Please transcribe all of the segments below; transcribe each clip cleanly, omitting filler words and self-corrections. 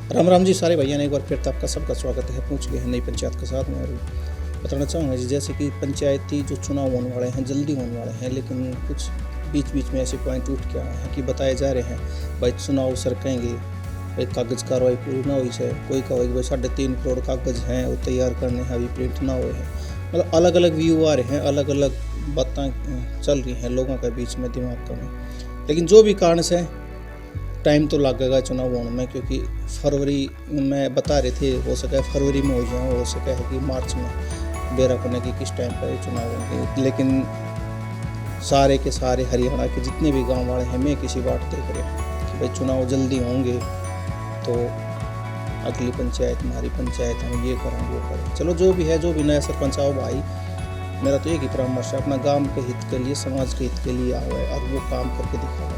राम राम जी सारे भैया ने एक बार फिर आपका सबका स्वागत है। पहुंच गए हैं नई पंचायत के साथ में। और बताना चाहूँगा जी, जैसे कि पंचायती जो चुनाव होने वाले हैं जल्दी होने वाले हैं, लेकिन कुछ बीच बीच में ऐसे पॉइंट उठ के आए हैं कि बताए जा रहे हैं भाई चुनाव सर कहेंगे भाई कागज़ कार्रवाई पूरी ना हुई है, कोई कहेगा भाई 3.5 करोड़ कागज़ हैं वो तैयार करने हैं, अभी प्रिंट ना हुए हैं। मतलब अलग अलग व्यू आ रहे हैं, अलग अलग बातें चल रही हैं लोगों के बीच में, दिमाग में। लेकिन जो भी कारण से टाइम तो लगेगा चुनाव होने में, क्योंकि फरवरी में बता रहे थे हो सके फरवरी में हो जाए, हो सके है कि मार्च में बेरा करने की किस टाइम पर चुनाव होंगे। लेकिन सारे के सारे हरियाणा के जितने भी गांव वाले हैं मैं किसी बात देख रहे हैं कि भाई चुनाव जल्दी होंगे तो अगली पंचायत हमारी पंचायत हम ये करें वो करें। चलो जो भी है, जो भी नया सरपंच आओ भाई, मेरा तो एक ही परामर्श है, अपना गांव के हित के लिए, समाज के हित के लिए आओ है और वो काम करके दिखाओ।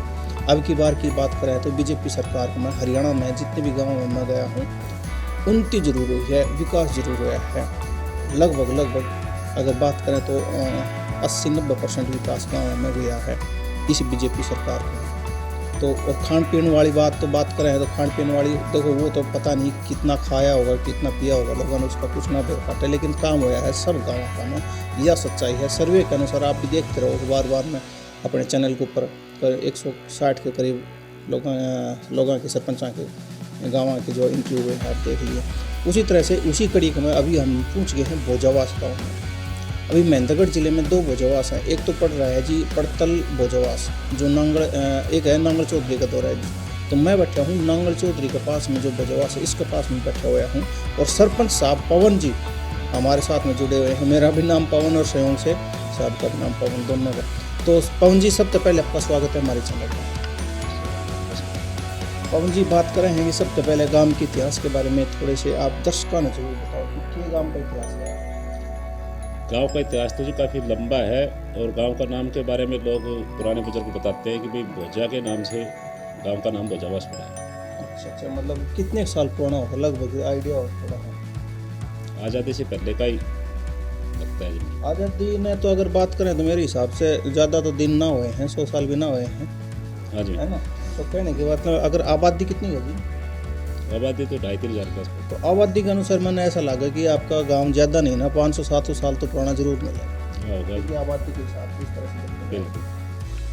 अब की बार की बात करें तो बीजेपी सरकार को मैं हरियाणा में जितने भी गाँव में मैं गया हूँ उन्नति जरूर हुई है, विकास जरूर हुआ है। लगभग अगर बात करें तो 80-90% विकास गाँव में गया है इस बीजेपी सरकार में। तो खान पीन वाली बात करें तो खान पीन वाली देखो, वो तो पता नहीं कितना खाया होगा कितना पिया होगा लोगों ने, उसका कुछ ना देख पाते, लेकिन काम हुआ है सब गाँव का में, यह सच्चाई है। सर्वे के अनुसार आप भी देखते रहो, बार में अपने चैनल के ऊपर 160 के करीब लोगों के सरपंचों के गाँव के जो इंटरव्यू हुए हैं आप देख लिए। उसी तरह से उसी कड़ी में अभी हम पहुँच गए हैं भोजावास गाँव में। अभी महेंद्रगढ़ जिले में 2 भोजावास हैं। एक तो पड़ रहा है जी पड़तल भोजावास, जो नांगल, एक है नांगल चौधरी का दौरा है जी। तो मैं बैठा हूँ नांगल चौधरी के पास में जो भोजावास है इसके पास में बैठा हुआ हूँ, और सरपंच साहब पवन जी हमारे साथ में जुड़े हुए हैं। मेरा भी नाम पवन और सहयोग से साहब का भी नाम पवन, दोनों का। तो पवन जी सबसे पहले आपका स्वागत है हमारे चैनल पर। पवन जी बात करें हैं कि सबसे पहले गांव के इतिहास के बारे में थोड़े से आप दर्शकों ने जरूर बताओ कि गांव का इतिहास है। गांव का इतिहास तो जी काफ़ी लंबा है, और गांव का नाम के बारे में लोग पुराने बुजुर्ग बताते हैं कि भाई भोजा के नाम से गांव का नाम भोजावास पड़ा है। अच्छा, मतलब कितने साल पुराना होगा लगभग आइडिया हो थोड़ा? आज़ादी से पहले का ही लगता है जी। आज़ादी ने तो अगर बात करें तो मेरे हिसाब से ज़्यादा तो दिन ना हुए हैं, 100 साल भी ना हुए हैं। हाँ जी, है ना? तो कहने की बात, अगर आबादी कितनी होगी? आबादी तो 2.5-3 हज़ार के आसपास। तो आबादी के अनुसार मैंने ऐसा लगा कि आपका गांव ज़्यादा नहीं ना, 500-700 साल तो पुराना जरूर मिलेगा क्योंकि आबादी के हिसाब से इस तरह से। बिल्कुल।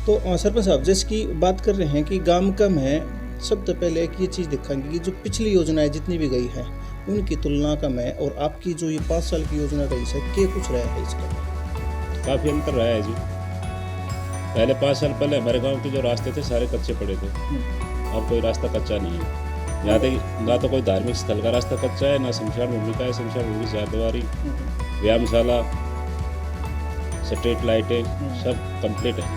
तो सरपंच साहब जैसे कि बात कर रहे हैं कि गांव कम है, सबसे पहले एक ये चीज़ दिखाएंगे कि जो पिछली योजनाएं जितनी भी गई हैं उनकी तुलना कम है, और आपकी जो ये 5 साल की योजना रही है क्या कुछ रहा है इसका? काफ़ी अंतर रहा है जी। पहले 5 साल पहले हमारे गाँव के जो रास्ते थे सारे कच्चे पड़े थे, अब कोई रास्ता कच्चा नहीं है। यहाँ तक ना तो कोई धार्मिक स्थल का रास्ता कच्चा है, ना शमशान भूमि का है। शमशान भूमि की चारदीवारी, व्यायामशाला, स्ट्रीट लाइटें सब कंप्लीट है।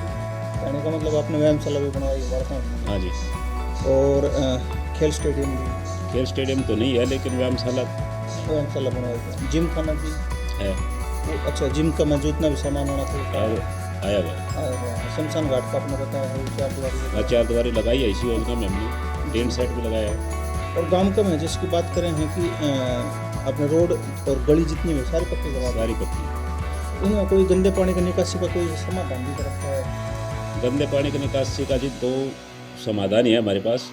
कहने का मतलब आपने व्यायामशाला भी बनवाई है? हाँ जी। और खेल स्टेडियम भी? खेल स्टेडियम तो नहीं है, लेकिन व्यायामशाला बनवाई है। जिम खाना भी है। अच्छा, जिम का मैं जो इतना भी सामान होना था आया हुआ है। शमशान घाट का आपने बताया है, चारदीवारी लगाई है इसी योजना में हमने, टेंट सेट भी लगाया है। और गांव का में जिसकी बात करें हैं कि अपने रोड और गली जितनी भी सारी पक्की करवा, सारी पक्की। इनमें कोई गंदे पानी का निकासी का कोई समाधान भी रखा है? गंदे पानी की निकासी का जी 2 समाधान ही है हमारे पास।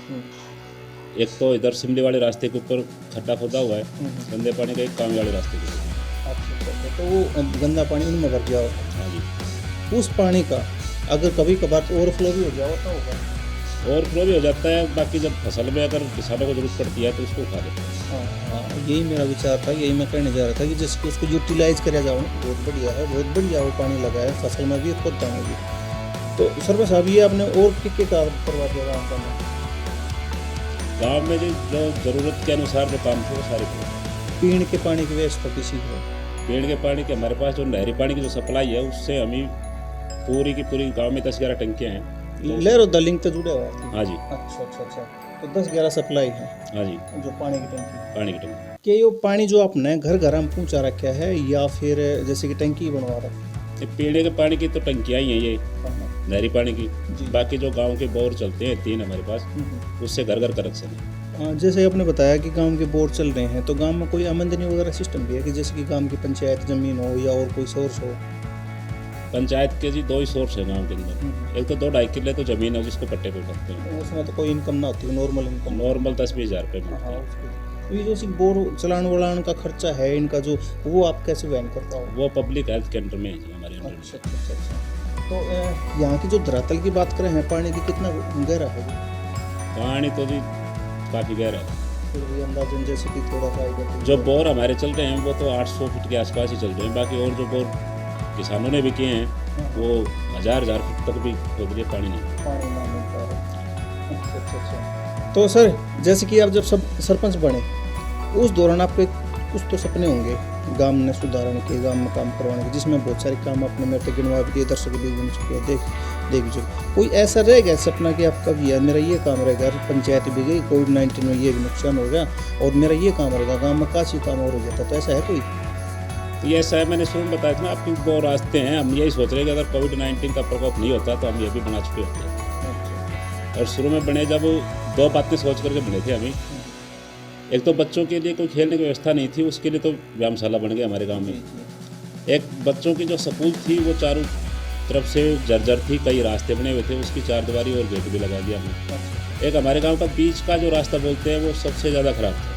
एक तो इधर सिमली वाले रास्ते के ऊपर खड्डा खोदा हुआ है गंदे पानी का, एक कामी वाले रास्ते के ऊपर। अच्छा, तो वो गंदा पानी उनमें भर गया होगा। हाँ जी। उस पानी का अगर कभी कभार ओवरफ्लो भी हो गया होता होगा? ओवरफ्लो भी हो जाता है, बाकी जब फसल में अगर किसानों को जरूरत पड़ती है तो उसको उठा लेते हैं। हाँ, यही मेरा विचार था, यही मैं कहने जा रहा था कि जिसको उसको यूटिलाइज किया जाओ, बहुत बढ़िया है, बहुत बढ़िया वो पानी लगा है फसल में भी, पौधा में भी। तो सरपंच साहब ये आपने और कितने का करवा दिया गाँव में जो ज़रूरत के अनुसार जो काम थे वो सारे थे। पीने के पानी की व्यवस्था किसी को? पीने के पानी के हमारे पास जो नहरी पानी की जो सप्लाई है उससे हमें पूरी की पूरी गाँव में 10-11 टंकियाँ हैं। लहरों द लिंक तो जुड़ा हुआ है? हाँ जी। अच्छा, तो 10-11 सप्लाई है? हाँ जी, जो पानी की टंकी। कि ये पानी जो आपने घर हम पहुँचा रखा है या फिर जैसे कि टंकी बनवा रखी? पीने के पानी की तो टंकियाँ ही हैं ये, नहरी पानी की। बाकी जो गांव के बोर चलते हैं 3 हमारे पास, उससे घर कनेक्शन है। जैसे आपने बताया कि गांव के बोर चल रहे हैं, तो गांव में कोई आमदनी वगैरह सिस्टम भी है कि जैसे कि गांव की पंचायत ज़मीन हो या और कोई सोर्स हो? पंचायत के जी 2 ही सोर्स है गांव के अंदर। एक तो 2-2.5 किले तो ज़मीन है जिसको पट्टे पे करते हैं। उसमें तो कोई इनकम ना होती है, नॉर्मल इनकम। नॉर्मल 10-20 हज़ार रुपये मिलते हाँ हैं। उसको ये जो सी बोर चलान वलान का खर्चा है इनका जो, वो आप कैसे वहन करता हो? वो पब्लिक हेल्थ के अंडर में है जी, हमारे अंडर में। अच्छा अच्छा अच्छा अच्छा। तो यहाँ की जो धरातल की बात करें हैं, पानी की कितना गहरा है वो? पानी तो जी काफ़ी गहरा है। फिर भी अंदाजन जैसे कि थोड़ा सा आएगा तो जो बोर हमारे चल रहे हैं वो तो 800 फीट के आसपास ही चल रहे हैं। बाकी और जो बोर किसानों ने भी किए हैं वो 1000 फीट तक भी खोद लिए, पानी नहीं। पानी ना मिल पा रहा। अच्छा अच्छा अच्छा। तो सर जैसे कि आप जब सब सरपंच बने उस दौरान आपके कुछ तो सपने होंगे गांव में सुधारने के, गांव में काम करवाने के, जिसमें बहुत सारे काम आपने मेरे को गिनवा भी दिए, दर्शक भी गिन चुके हैं, देख भी चुके। कोई ऐसा रह गया सपना कि आपका भी यार मेरा ये काम रहेगा, पंचायत भी गई, कोविड-19 में ये भी नुकसान हो गया और मेरा ये काम रहेगा, गाँव में काशी काम और हो जाता, तो ऐसा है कोई? तो ये ऐसा है, मैंने शुरू में बताया था ना आपकी 2 रास्ते हैं। हम यही सोच रहे हैं कि अगर कोविड-19 का प्रकोप नहीं होता तो हम ये भी बना चुके होते। और शुरू में बने जब 2 बातें सोच करके बने थे हमें। एक तो बच्चों के लिए कोई खेलने की व्यवस्था नहीं थी, उसके लिए तो व्यायामशाला बन गया हमारे गांव में। एक बच्चों की जो स्कूल थी वो चारों तरफ से जर्जर थी, कई रास्ते बने हुए थे, उसकी 4 दीवारी और गेट भी लगा दिया हमने। एक हमारे गांव का बीच का जो रास्ता बोलते हैं वो सबसे ज़्यादा खराब था,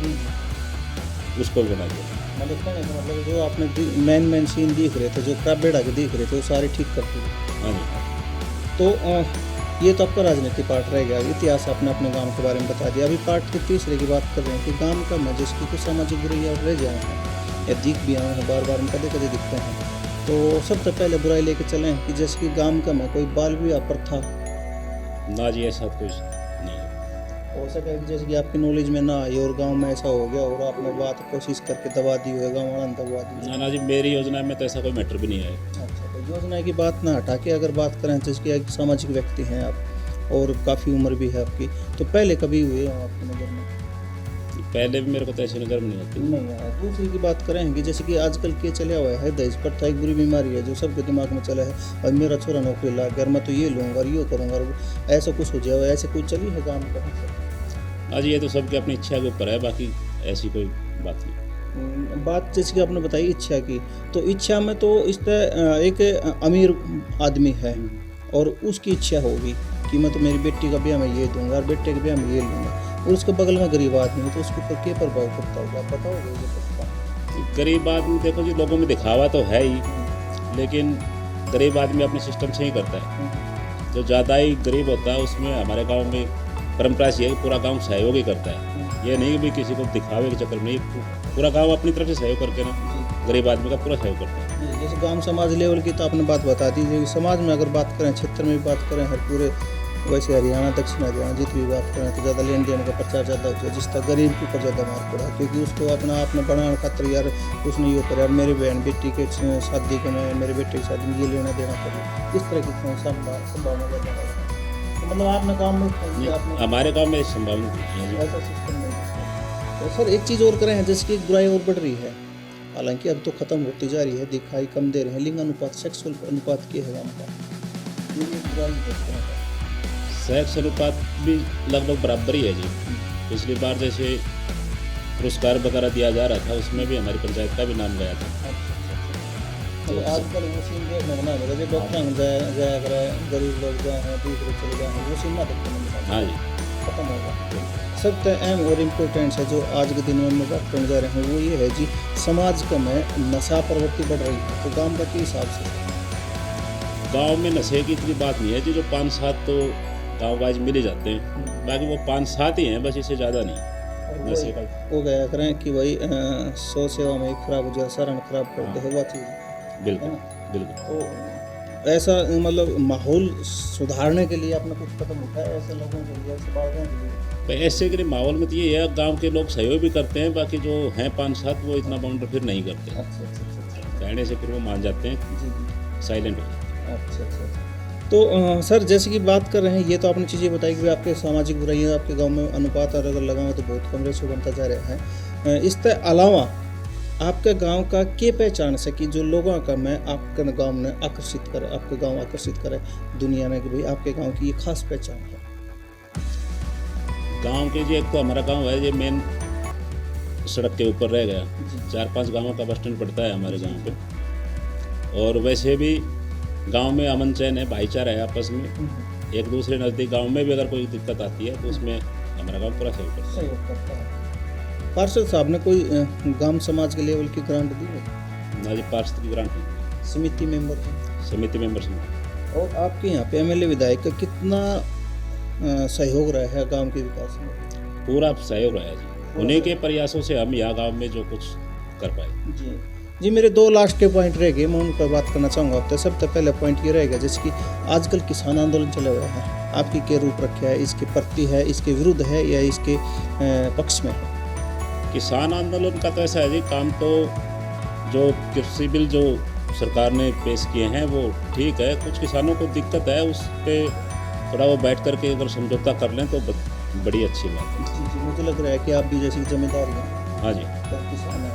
उसको भी बना दिया। मतलब जो आपने मेन सीन दिख रहे थे, जो खराब बेड़ा के दिख रहे थे, वो सारे ठीक कर दिए। हाँ जी। तो ये तो आपका राजनीतिक पार्ट रह गया, इतिहास आपने अपने गांव के बारे में बता दिया। अभी पार्ट के तीसरे की बात कर रहे हैं कि गांव का मैं जिसकी कुछ सामाजिक बुराइयाँ रह जाए हैं या दिख भी आए हैं, बार बार कदे कदे दिखते हैं, तो सबसे पहले बुराई लेके चलें कि जैसे कि गांव का मैं कोई बाल विवाह प्रथा ना जी, ऐसा कुछ नहीं है। हो सके कि जैसे कि आपकी नॉलेज में ना आई और गांव में ऐसा हो गया और आपने बात कोशिश करके दबा दी हो, गाँव वाला दबा दी। ना जी, मेरी योजना में तो ऐसा कोई मैटर भी नहीं है। अच्छा, तो योजना की बात ना हटा के अगर बात करें जैसे कि एक सामाजिक व्यक्ति हैं आप और काफ़ी उम्र भी है आपकी, तो पहले कभी हुए हो आपकी नज़र में? पहले भी मेरे को तो ऐसी नज़र में नहीं आती। नहीं है। दूसरी की बात करें कि जैसे कि आजकल के चले हुआ है दहेज प्रथा, एक बुरी बीमारी है जो सबके दिमाग में चला है, और मेरा छोरा नौकरी ला कर मैं तो ये लूँगा और ये करूँगा और ऐसा कुछ हो जाए, ऐसे कुछ चली है गाँव में? आज ये तो सबकी अपनी इच्छा के ऊपर है, बाकी ऐसी कोई बात नहीं। बात जैसे कि आपने बताई इच्छा की, तो इच्छा में तो इस तरह एक अमीर आदमी है और उसकी इच्छा होगी कि मैं तो मेरी बेटी का ब्याह मैं ये दूंगा और बेटे के ब्याह में ये लूँगा, और उसके बगल में गरीब आदमी है, तो उसके ऊपर क्या प्रभाव पड़ता होगा आप बताओगे? गरीब आदमी देखो जी, लोगों में दिखावा तो है ही, लेकिन गरीब आदमी अपने सिस्टम से ही करता है। जो ज़्यादा ही गरीब होता है उसमें हमारे गांव में परंपरा से है कि पूरा गांव सहयोग ही करता है। ये नहीं कि भी किसी को दिखावे के चक्कर में, पूरा गांव अपनी तरफ से सहयोग करके ना गरीब आदमी का पूरा सहयोग करता है। जैसे गांव समाज लेवल की तो आपने बात बता दी, समाज में अगर बात करें, क्षेत्र में भी बात करें, हर पूरे वैसे हरियाणा, दक्षिण हरियाणा जितनी भी बात करें तो ज़्यादा लेन देन का प्रचार ज़्यादा होता है, जिस तरह गरीब के ऊपर ज़्यादा मार पड़ा है, क्योंकि उसको अपना आपने बढ़ाने खातर यार उसने ये कर यार मेरे बहन बेटी के शादी के में, मेरे बेटे की शादी में ये लेना देना करें, इस तरह की संभावना ज़्यादा है। तो मतलब आपने काम में हमारे गाँव में संभावना है। ऐसा सिस्टम नहीं है। तो सर एक चीज़ और करें, जैसे कि बुराई और बढ़ रही है, हालांकि अब तो ख़त्म होती जा रही है, दिखाई कम दे रहे हैं, लिंग अनुपात, सेक्सुअल अनुपात क्या है गाँव का? सेक्स अनुपात भी लगभग बराबर ही है जी। पिछली बार जैसे पुरस्कार वगैरह दिया जा रहा था, उसमें भी हमारी पंचायत का भी नाम गया था। तो आजकल वो सीन देखने को ना मिला, जो डॉक्टर जाया करे, गरीब लोग जाए हैं, दूसरे चले जाए हैं, वो सीन ना देखने को मिला। हाँ जी, खत्म होगा। सबसे अहम और इम्पोर्टेंट है जो आज के दिन में हम बात करने जा रहे हैं, वो ये है जी, समाज का में नशा प्रवृत्ति बढ़ रही है, तो गाँव का किस हिसाब से? गांव में नशे की इतनी बात नहीं है जी, जो 5-7 तो गाँव वाइज मिल ही जाते हैं, बाकी वो 5-7 ही हैं, बस इससे ज़्यादा नहीं नशे का। वो गया करें कि भाई 100 सेवा में एक खराब हो जाए, सारा खराब करते हैं, वो चीज़ बिल्कुल बिल्कुल। तो ऐसा मतलब माहौल सुधारने के लिए आपने कुछ कदम उठाया ऐसे लोगों के लिए, ऐसे बालकों के लिए? तो ऐसे के माहौल में तो ये है, गांव के लोग सहयोग भी करते हैं, बाकी जो हैं 5-7 वो इतना बाउंडर फिर नहीं करते। अच्छा। कहने से फिर वो मान जाते हैं, जी। साइलेंट हो जाते हैं। अच्छा। तो सर जैसे कि बात कर रहे हैं, ये तो आपने चीज़ें बताई कि आपके सामाजिक बुराइयाँ आपके गांव में अनुपात अगर लगाओ तो बहुत कम रेशो बनता जा रहा है। इस तरह अलावा आपके गांव का क्या पहचान से कि जो लोगों का मैं आपके गांव में आकर्षित करे, आपके गांव आकर्षित करे दुनिया में कि भाई आपके गांव की ये खास पहचान है? गांव के जी, एक तो हमारा गांव है ये मेन सड़क के ऊपर रह गया, 4-5 गांवों का बस स्टैंड पड़ता है हमारे गांव पे। और वैसे भी गांव में अमन चैन है, भाईचारा है आपस में, एक दूसरे नज़दीक। गांव में भी अगर कोई दिक्कत आती है तो उसमें हमारा गांव पूरा सहयोग करता है। पार्षद साहब ने कोई गांव समाज के लेवल की ग्रांट दी है? ना जी, पार्षद की ग्रांट नहीं। समिति मेंबर समिति मेंबर से। और आपके यहाँ पे एमएलए विधायक का कितना सहयोग रहा है गांव के विकास में? पूरा सहयोग रहा है जी, उन्हीं के प्रयासों से हम यहाँ गांव में जो कुछ कर पाए। जी जी, मेरे 2 लास्ट के पॉइंट रह गए, मैं उन पर बात करना चाहूँगा आपसे। सबसे पहले पॉइंट ये रहेगा, जैसे कि आजकल किसान आंदोलन चला हुआ है, आपकी क्या रूप रखा है? इसके प्रति है, इसके विरुद्ध है, या इसके पक्ष में है? किसान आंदोलन का तो ऐसा है जी, काम तो जो कृषि बिल जो सरकार ने पेश किए हैं वो ठीक है। कुछ किसानों को दिक्कत है, उस पर थोड़ा वो बैठ करके अगर समझौता कर लें तो बड़ी अच्छी बात है। जी जी, मुझे लग रहा है कि आप भी जैसी जिम्मेदारी हैं। हाँ जी, किसान है।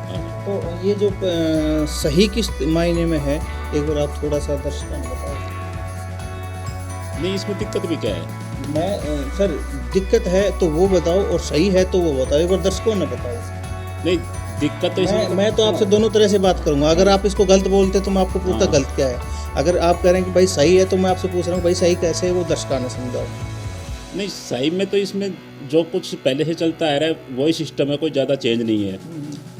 हाँ जी। तो ये जो सही किस मायने में है, एक बार आप थोड़ा सा दर्शकों को बताओ। नहीं, इसमें दिक्कत भी क्या है? मैं सर, दिक्कत है तो वो बताओ, और सही है तो वो बताओ, एक बार दर्शकों ने बताओ। नहीं, दिक्कत तो इसमें मैं तो आपसे दोनों तरह से बात करूंगा। अगर आप इसको गलत बोलते तो मैं आपको पूछता गलत क्या है। अगर आप कह रहे हैं कि भाई सही है तो मैं आपसे पूछ रहा हूँ भाई सही कैसे है, वो दर्शकों ने समझाओ। नहीं, सही में तो इसमें जो कुछ पहले से चलता आ रहा है वही सिस्टम है, कोई ज़्यादा चेंज नहीं है।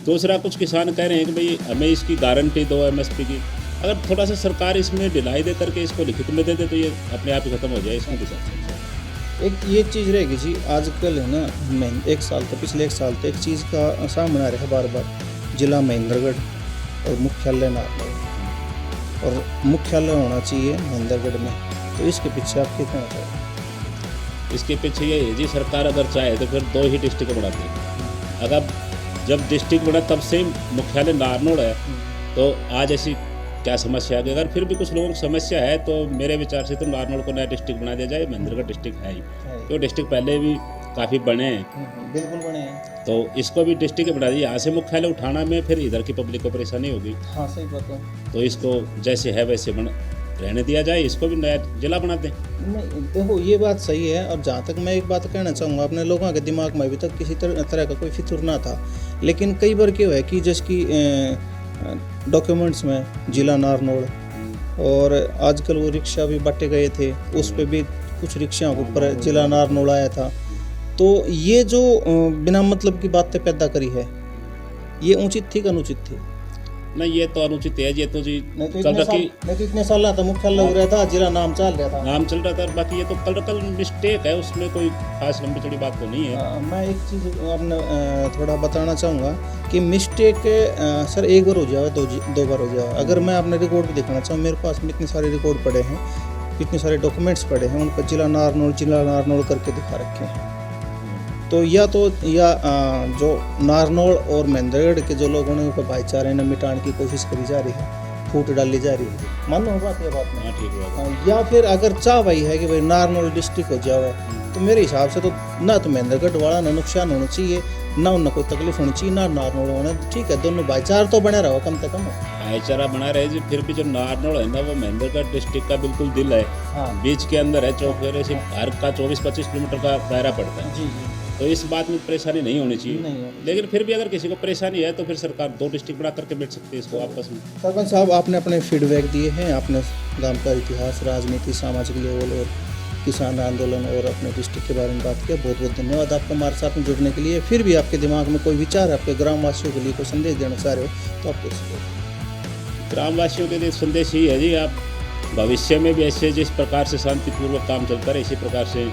दूसरा, कुछ किसान कह रहे हैं कि भाई हमें इसकी गारंटी दो एमएसपी की। अगर थोड़ा सा सरकार इसमें ढिलाई दे करके इसको लिखित में दे दे तो ये अपने आप ही खत्म हो जाए। इसमें एक ये चीज़ रहेगी जी, आजकल है ना, मैं 1 साल तो पिछले 1 साल तो एक चीज़ का सामने आ रहा है बार बार, जिला महेंद्रगढ़ और मुख्यालय नारनौल, और मुख्यालय होना चाहिए महेंद्रगढ़ में। तो इसके पीछे आप क्या कहना चाहेंगे? इसके पीछे ये है जी, सरकार अगर चाहे तो फिर 2 ही डिस्ट्रिक्ट बना देगी। अगर जब डिस्ट्रिक्ट बना तब से मुख्यालय नारनौल है, तो आज ऐसी क्या समस्या है? अगर फिर भी कुछ लोगों की समस्या है तो मेरे विचार से तो नारनौल को नया डिस्ट्रिक्ट बना दिया जाए। महेंद्रगढ़ डिस्ट्रिक्ट है ही, तो डिस्ट्रिक्ट पहले भी काफ़ी बने हैं। बिल्कुल बने हैं, तो इसको भी डिस्ट्रिक्ट बना दिया। यहाँ से मुख्यालय उठाना में फिर इधर की पब्लिक को परेशानी होगी। हाँ सही बात है। तो इसको जैसे है वैसे रहने दिया जाए, इसको भी नया जिला बना दें। नहीं देखो, ये बात सही है। और जहाँ तक मैं एक बात कहना चाहूँगा, अपने लोगों के दिमाग में अभी तक किसी तरह का कोई फितूर ना था, लेकिन कई बार क्यों है कि जैसे कि डॉक्यूमेंट्स में जिला नारनौल, और आजकल वो रिक्शा भी बांटे गए थे, उस पर भी कुछ रिक्शाओं के ऊपर जिला नारनौल आया था। तो ये जो बिना मतलब की बातें पैदा करी है, ये उचित थी कि अनुचित थी? नहीं, ये तो अनुचित है। ये तो जी नहीं तो इतने साल रहा था, मुख्यालय हो रहा था, जिला नाम चल रहा था, नाम चल रहा था। बाकी ये तो कल मिस्टेक है, उसमें कोई खास लंबी चौड़ी बात तो नहीं है। मैं एक चीज़ आपने थोड़ा बताना चाहूँगा कि मिस्टेक सर एक बार हो जाए, दो बार हो जाए। अगर मैं अपने रिकॉर्ड भी दिखाना चाहूँ, मेरे पास में इतने सारे रिकॉर्ड पड़े हैं, इतने सारे डॉक्यूमेंट्स पड़े हैं, उन पर जिला नारनौल करके दिखा रखे हैं। तो या जो नारनौल और महेंद्रगढ़ के जो लोगों ने ऊपर भाईचारे ने मिटाने की कोशिश करी जा रही है, फूट डाली जा रही है, मानो बात ये बात में। हाँ, ठीक है। या फिर अगर चाह वही है कि भाई नारनौल डिस्ट्रिक्ट हो जाए, तो मेरे हिसाब से तो ना तो महेंद्रगढ़ वाला ना नुकसान होना चाहिए, ना उन्हें कोई तकलीफ होनी चाहिए, ना नारनौल होना। ठीक है, दोनों भाईचारा तो बने रहो कम से कम। भाईचारा बना रहे जी। फिर भी जो नारनौल है ना, वो महेंद्रगढ़ डिस्ट्रिक्ट का बिल्कुल दिल है। हाँ। बीच के अंदर है, चौक से घर का 24-25 किलोमीटर का दायरा पड़ता है। जी जी, तो इस बात में परेशानी नहीं होनी चाहिए। नहीं। लेकिन फिर भी अगर किसी को परेशानी है तो फिर सरकार 2 डिस्ट्रिक्ट बना करके बैठ सकती है इसको आपस में। सरपंच साहब, आपने अपने फीडबैक दिए हैं, आपने गांव का इतिहास, राजनीति, सामाजिक लेवल और किसान आंदोलन और अपने डिस्ट्रिक्ट के बारे में बात किया। बहुत बहुत धन्यवाद आपका हमारे साथ में जुड़ने के लिए। फिर भी आपके दिमाग में कोई विचार, आपके ग्रामवासियों के लिए कोई संदेश देना चाह रहे हो तो आप दे सकते। ग्रामवासियों के लिए संदेश ही है जी, आप भविष्य में भी ऐसे जिस प्रकार से शांतिपूर्वक काम चलता रहे, इसी प्रकार से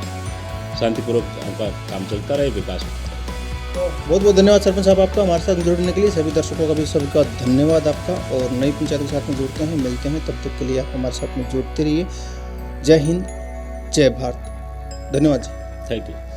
शांतिपूर्वक आपका काम चलता रहे, विकास होता रहे। बहुत बहुत धन्यवाद सरपंच साहब आपका हमारे साथ जुड़ने के लिए। सभी दर्शकों का भी सबका धन्यवाद आपका, और नई पंचायत के साथ में जुड़ते हैं, मिलते हैं। तब तक के लिए आप हमारे साथ में जुड़ते रहिए। जय हिंद, जय भारत। धन्यवाद जी। Thank you.